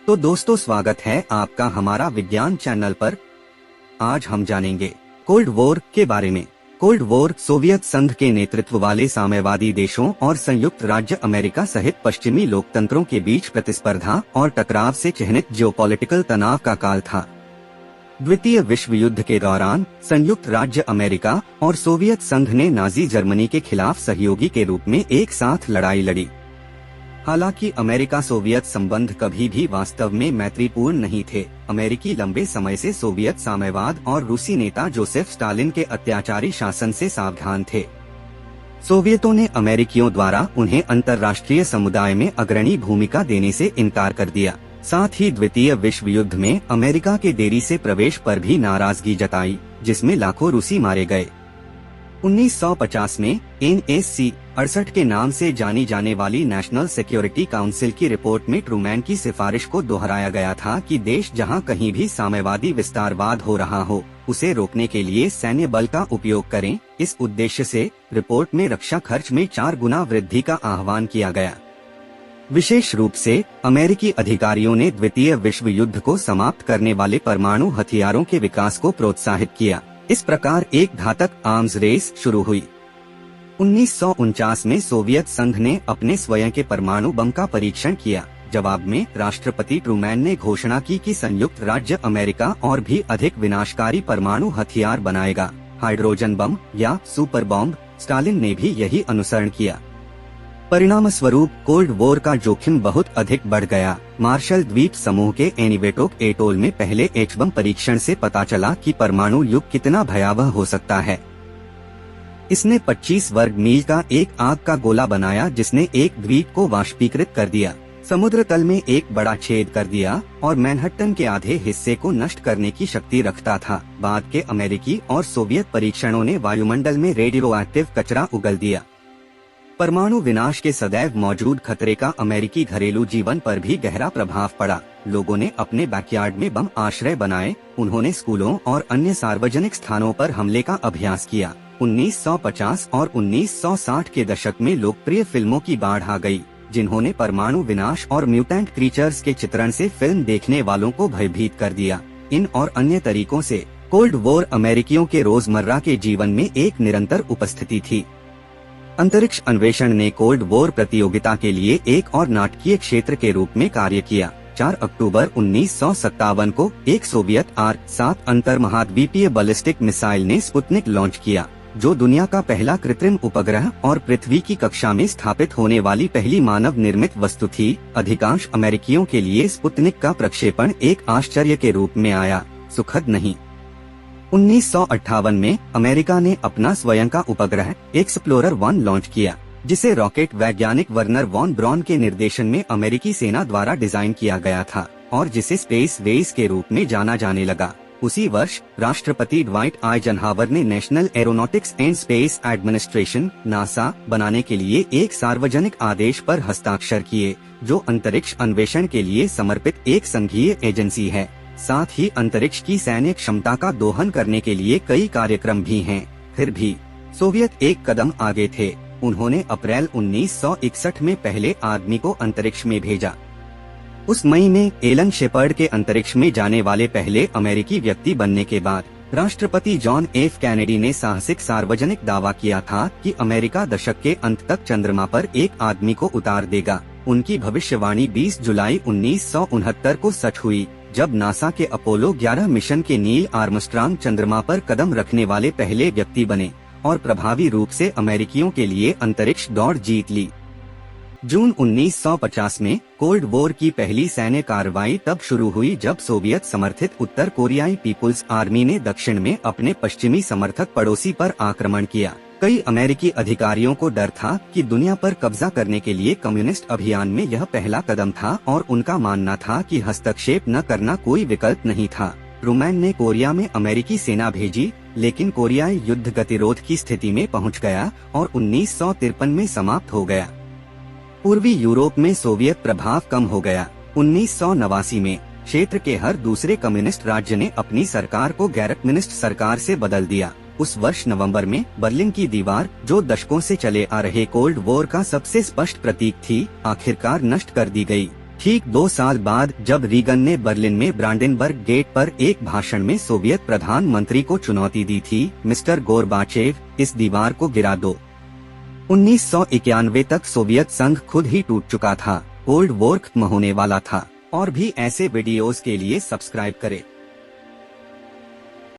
तो दोस्तों, स्वागत है आपका हमारा विज्ञान चैनल पर। आज हम जानेंगे कोल्ड वॉर के बारे में। कोल्ड वॉर सोवियत संघ के नेतृत्व वाले साम्यवादी देशों और संयुक्त राज्य अमेरिका सहित पश्चिमी लोकतंत्रों के बीच प्रतिस्पर्धा और टकराव से चिह्नित जियोपॉलिटिकल तनाव का काल था। द्वितीय विश्व युद्ध के दौरान संयुक्त राज्य अमेरिका और सोवियत संघ ने नाजी जर्मनी के खिलाफ सहयोगी के रूप में एक साथ लड़ाई लड़ी। हालांकि अमेरिका सोवियत संबंध कभी भी वास्तव में मैत्रीपूर्ण नहीं थे। अमेरिकी लंबे समय से सोवियत साम्यवाद और रूसी नेता जोसेफ स्टालिन के अत्याचारी शासन से सावधान थे। सोवियतों ने अमेरिकियों द्वारा उन्हें अंतर्राष्ट्रीय समुदाय में अग्रणी भूमिका देने से इनकार कर दिया। साथ ही द्वितीय विश्व युद्ध में अमेरिका के देरी से प्रवेश पर भी नाराजगी जताई, जिसमें लाखों रूसी मारे गए। 1950 में NSC 68 के नाम से जानी जाने वाली नेशनल सिक्योरिटी काउंसिल की रिपोर्ट में ट्रूमैन की सिफारिश को दोहराया गया था कि देश जहां कहीं भी साम्यवादी विस्तारवाद हो रहा हो, उसे रोकने के लिए सैन्य बल का उपयोग करें। इस उद्देश्य से रिपोर्ट में रक्षा खर्च में 4 गुना वृद्धि का आह्वान किया गया। विशेष रूप से अमेरिकी अधिकारियों ने द्वितीय विश्व युद्ध को समाप्त करने वाले परमाणु हथियारों के विकास को प्रोत्साहित किया। इस प्रकार एक घातक आर्म्स रेस शुरू हुई। 1949 में सोवियत संघ ने अपने स्वयं के परमाणु बम का परीक्षण किया। जवाब में राष्ट्रपति ट्रूमैन ने घोषणा की कि संयुक्त राज्य अमेरिका और भी अधिक विनाशकारी परमाणु हथियार बनाएगा, हाइड्रोजन बम या सुपर बॉम्ब। स्टालिन ने भी यही अनुसरण किया। परिणाम स्वरूप कोल्ड वॉर का जोखिम बहुत अधिक बढ़ गया। मार्शल द्वीप समूह के एनिवेटोक एटोल में पहले एच बम परीक्षण से पता चला कि परमाणु युग कितना भयावह हो सकता है। इसने 25 वर्ग मील का एक आग का गोला बनाया, जिसने एक द्वीप को वाष्पीकृत कर दिया, समुद्र तल में एक बड़ा छेद कर दिया और मैनहट्टन के आधे हिस्से को नष्ट करने की शक्ति रखता था। बाद के अमेरिकी और सोवियत परीक्षणों ने वायुमंडल में रेडियोएक्टिव कचरा उगल दिया। परमाणु विनाश के सदैव मौजूद खतरे का अमेरिकी घरेलू जीवन पर भी गहरा प्रभाव पड़ा। लोगों ने अपने बैकयार्ड में बम आश्रय बनाए। उन्होंने स्कूलों और अन्य सार्वजनिक स्थानों पर हमले का अभ्यास किया। 1950 और 1960 के दशक में लोकप्रिय फिल्मों की बाढ़ आ गई, जिन्होंने परमाणु विनाश और म्यूटेंट क्रीचर्स के चित्रण से फिल्म देखने वालों को भयभीत कर दिया। इन और अन्य तरीकों से कोल्ड वॉर अमेरिकियों के रोजमर्रा के जीवन में एक निरंतर उपस्थिति थी। अंतरिक्ष अन्वेषण ने कोल्ड वॉर प्रतियोगिता के लिए एक और नाटकीय क्षेत्र के रूप में कार्य किया। 4 अक्टूबर 1957 को एक सोवियत R-7 अंतर्महाद्वीपीय बैलिस्टिक मिसाइल ने स्पुतनिक लॉन्च किया, जो दुनिया का पहला कृत्रिम उपग्रह और पृथ्वी की कक्षा में स्थापित होने वाली पहली मानव निर्मित वस्तु थी। अधिकांश अमेरिकियों के लिए स्पुतनिक का प्रक्षेपण एक आश्चर्य के रूप में आया, सुखद नहीं। 1958 में अमेरिका ने अपना स्वयं का उपग्रह एक्सप्लोरर 1 लॉन्च किया, जिसे रॉकेट वैज्ञानिक वर्नर वॉन ब्रॉन के निर्देशन में अमेरिकी सेना द्वारा डिजाइन किया गया था और जिसे स्पेस रेस के रूप में जाना जाने लगा। उसी वर्ष राष्ट्रपति ड्वाइट आइजनहावर ने national aeronautics and space administration NASA बनाने के लिए एक सार्वजनिक आदेश पर हस्ताक्षर किए, जो अंतरिक्ष अन्वेषण के लिए समर्पित एक संघीय एजेंसी है। साथ ही अंतरिक्ष की सैन्य क्षमता का दोहन करने के लिए कई कार्यक्रम भी हैं। फिर भी सोवियत एक कदम आगे थे। उन्होंने अप्रैल 1961 में पहले आदमी को अंतरिक्ष में भेजा। उस मई में एलन शेपर्ड के अंतरिक्ष में जाने वाले पहले अमेरिकी व्यक्ति बनने के बाद राष्ट्रपति जॉन एफ कैनेडी ने साहसिक सार्वजनिक दावा किया था कि अमेरिका दशक के अंत तक चंद्रमा पर एक आदमी को उतार देगा। उनकी भविष्यवाणी 20 जुलाई 1969 को सच हुई, जब नासा के अपोलो 11 मिशन के नील आर्मस्ट्रांग चंद्रमा पर कदम रखने वाले पहले व्यक्ति बने और प्रभावी रूप से अमेरिकियों के लिए अंतरिक्ष दौड़ जीत ली। जून 1950 में कोल्ड वॉर की पहली सैन्य कार्रवाई तब शुरू हुई जब सोवियत समर्थित उत्तर कोरियाई पीपुल्स आर्मी ने दक्षिण में अपने पश्चिमी समर्थक पड़ोसी पर आक्रमण किया। कई अमेरिकी अधिकारियों को डर था कि दुनिया पर कब्जा करने के लिए कम्युनिस्ट अभियान में यह पहला कदम था और उनका मानना था कि हस्तक्षेप न करना कोई विकल्प नहीं था। ट्रूमैन ने कोरिया में अमेरिकी सेना भेजी, लेकिन कोरियाई युद्ध गतिरोध की स्थिति में पहुंच गया और 1953 में समाप्त हो गया। पूर्वी यूरोप में सोवियत प्रभाव कम हो गया। 1989 में क्षेत्र के हर दूसरे कम्युनिस्ट राज्य ने अपनी सरकार को गैर कम्युनिस्ट सरकार से बदल दिया। उस वर्ष नवंबर में बर्लिन की दीवार, जो दशकों से चले आ रहे कोल्ड वॉर का सबसे स्पष्ट प्रतीक थी, आखिरकार नष्ट कर दी गई। ठीक 2 साल बाद जब रीगन ने बर्लिन में ब्रांडेनबर्ग गेट पर एक भाषण में सोवियत प्रधानमंत्री को चुनौती दी थी, मिस्टर गोरबाचेव, इस दीवार को गिरा दो। 1991 तक सोवियत संघ खुद ही टूट चुका था, कोल्ड वॉर खत्म होने वाला था। और भी ऐसे वीडियोस के लिए सब्सक्राइब करें।